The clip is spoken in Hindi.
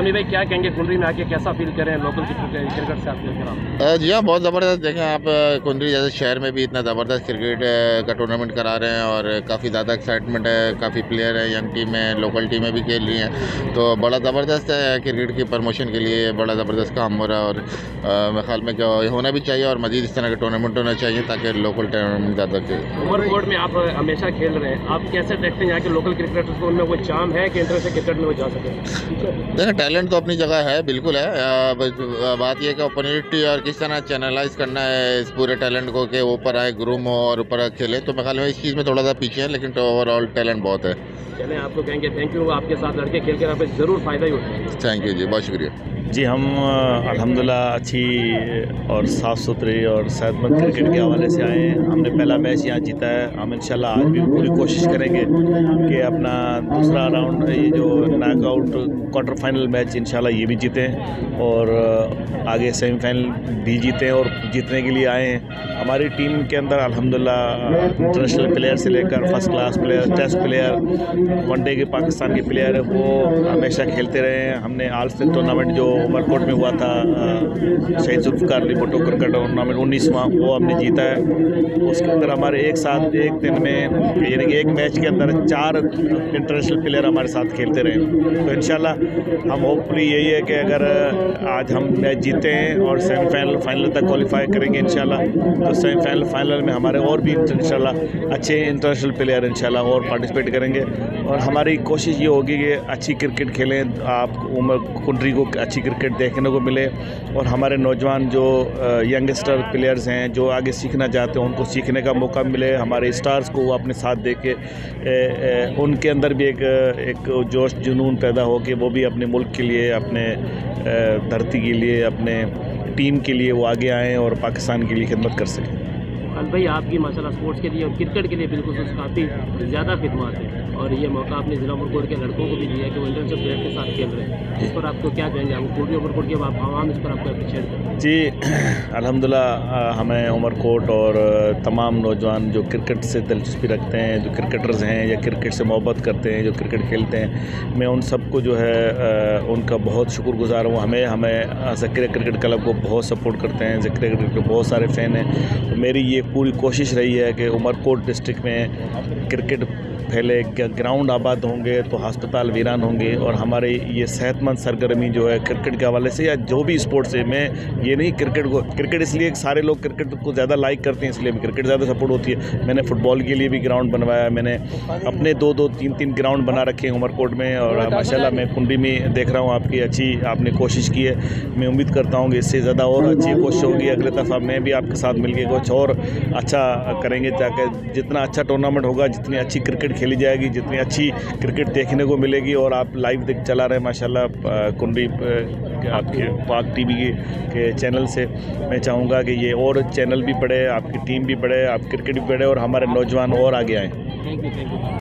समी भाई क्या कहेंगे, कुंडरी में आके कैसा फील करें लोकल क्रिकेट से आप? जी हाँ, बहुत ज़बरदस्त। देखें आप, कुंडरी जैसे शहर में भी इतना ज़बरदस्त क्रिकेट का टूर्नामेंट करा रहे हैं और काफ़ी ज़्यादा एक्साइटमेंट है। काफ़ी प्लेयर हैं, यंग टीमें, लोकल टीमें भी खेल रही हैं, तो बड़ा ज़बरदस्त है। क्रिकेट की प्रमोशन के लिए बड़ा ज़बरदस्त काम हो रहा है और मेरे ख्याल में क्या होना भी चाहिए और मज़ीद इस तरह के टूर्नामेंट होना चाहिए ताकि लोकल टूर्नामेंट ज़्यादा खेल। उमरकोट में आप हमेशा खेल रहे हैं, आप कैसे देखते हैं यहाँ के लोकल क्रिकेटर्स को, उनमें वो चाम है कि इंटरनेशनल क्रिकेट में वो जा सके? देखिए, टैलेंट तो अपनी जगह है, बिल्कुल है। बात यह कि अपॉर्चुनिटी और किस तरह चैनलाइज करना है इस पूरे टैलेंट को कि ऊपर आए, ग्रूम हो और ऊपर खेले, तो मेरे ख्याल में इस चीज़ में थोड़ा सा पीछे है, लेकिन तो ओवरऑल टैलेंट बहुत है। चलें, आपको कहेंगे थैंक यू, आपके साथ लड़के खेल कर आप ज़रूर फ़ायदा ही उठाएंगे। थैंक यू जी, बहुत शुक्रिया जी। हम अल्हम्दुलिल्लाह अच्छी और साफ़ सुथरी और सेहतमंद क्रिकेट के हवाले से आए हैं। हमने पहला मैच यहाँ जीता है। हम इंशाल्लाह आज भी पूरी कोशिश करेंगे कि अपना दूसरा राउंड, ये जो नॉकआउट क्वार्टर फाइनल मैच, इंशाल्लाह ये भी जीतें और आगे सेमीफाइनल भी जीतें और जीतने के लिए आए हैं। हमारी टीम के अंदर अल्हम्दुलिल्लाह इंटरनेशनल प्लेयर से लेकर first class player, test player, one day के पाकिस्तान के प्लेयर है, वो हमेशा खेलते रहे हैं। हमने आल स्टेट टूर्नामेंट जो उमरकोट में हुआ था, शहीद जुल्फ़िकार अली भुट्टो क्रिकेट टूर्नामेंट 19वां, वो हमने जीता है। उसके अंदर हमारे एक साथ एक दिन में, यानी कि एक मैच के अंदर 4 इंटरनेशनल प्लेयर हमारे साथ खेलते रहे। तो इंशाल्लाह हम होपफुली यही है कि अगर आज हम मैच जीते हैं और सेमीफाइनल फाइनल तक क्वालिफाई करेंगे इंशाल्लाह, तो सेमीफाइनल फाइनल में हमारे और भी इंशाल्लाह अच्छे इंटरनेशनल प्लेयर इंशाल्लाह और पार्टिसिपेट करेंगे। और हमारी कोशिश ये होगी कि अच्छी क्रिकेट खेलें, आप कुंडरी को अच्छी क्रिकेट देखने को मिले और हमारे नौजवान जो यंगस्टर प्लेयर्स हैं जो आगे सीखना चाहते हैं उनको सीखने का मौका मिले। हमारे स्टार्स को वो अपने साथ दे के उनके अंदर भी एक जोश जुनून पैदा हो कि वो भी अपने मुल्क के लिए, अपने धरती के लिए, अपने टीम के लिए वो आगे आएँ और पाकिस्तान के लिए खिदमत कर सकें। भाई आपकी माशाल्लाह स्पोर्ट्स के लिए और क्रिकेट के लिए बिल्कुल काफ़ी ज़्यादा खिदमत है और ये मौका आपने ज़िला उमरकोट के लड़कों को भी दिया कि वो इंटरनेशनल प्लेयर के साथ खेल रहे हैं। इस पर आपको क्या कहेंगे, आप पूरी उमरकोट के आवाम इस पर आपको अप्रिशिएट करें? जी अल्हम्दुलिल्लाह, हमें उमरकोट और तमाम नौजवान जो क्रिकेट से दिलचस्पी रखते हैं, जो क्रिकेटर्स हैं या क्रिकेट से मोहब्बत करते हैं, जो क्रिकेट खेलते हैं, मैं उन सबको जो है उनका बहुत शुक्रगुजार हूँ। हमें ज़कीर क्रिकेट क्लब को बहुत सपोर्ट करते हैं, ज़कीर क्रिकेट के बहुत सारे फ़ैन हैं। तो मेरी ये पूरी कोशिश रही है कि उमरकोट डिस्ट्रिक्ट में क्रिकेट पहले ग्राउंड आबाद होंगे तो हस्पताल वीरान होंगे और हमारे ये सेहतमंद सरगर्मी जो है क्रिकेट के हवाले से या जो भी स्पोर्ट्स है, मैं ये नहीं क्रिकेट इसलिए सारे लोग क्रिकेट को ज़्यादा लाइक करते हैं, इसलिए क्रिकेट ज़्यादा सपोर्ट होती है। मैंने फ़ुटबॉल के लिए भी ग्राउंड बनवाया, मैंने अपने 2-2, 3-3 ग्राउंड बना रखे हैं उमरकोट में और माशाल्लाह मैं कुंडली में देख रहा हूँ आपकी अच्छी आपने कोशिश की है। मैं उम्मीद करता हूँ कि इससे ज़्यादा और अच्छी कोशिश होगी। अगले दफ़ा मैं भी आपके साथ मिलकर कुछ और अच्छा करेंगे ताकि जितना अच्छा टूर्नामेंट होगा, जितनी अच्छी क्रिकेट खेली जाएगी, जितनी अच्छी क्रिकेट देखने को मिलेगी। और आप लाइव चला रहे हैं माशाल्लाह कुंडली आपके पाक टीवी के चैनल से। मैं चाहूँगा कि ये और चैनल भी बढ़े, आपकी टीम भी बढ़े, आप क्रिकेट भी बढ़े और हमारे नौजवान और आगे आएँ। Thank you.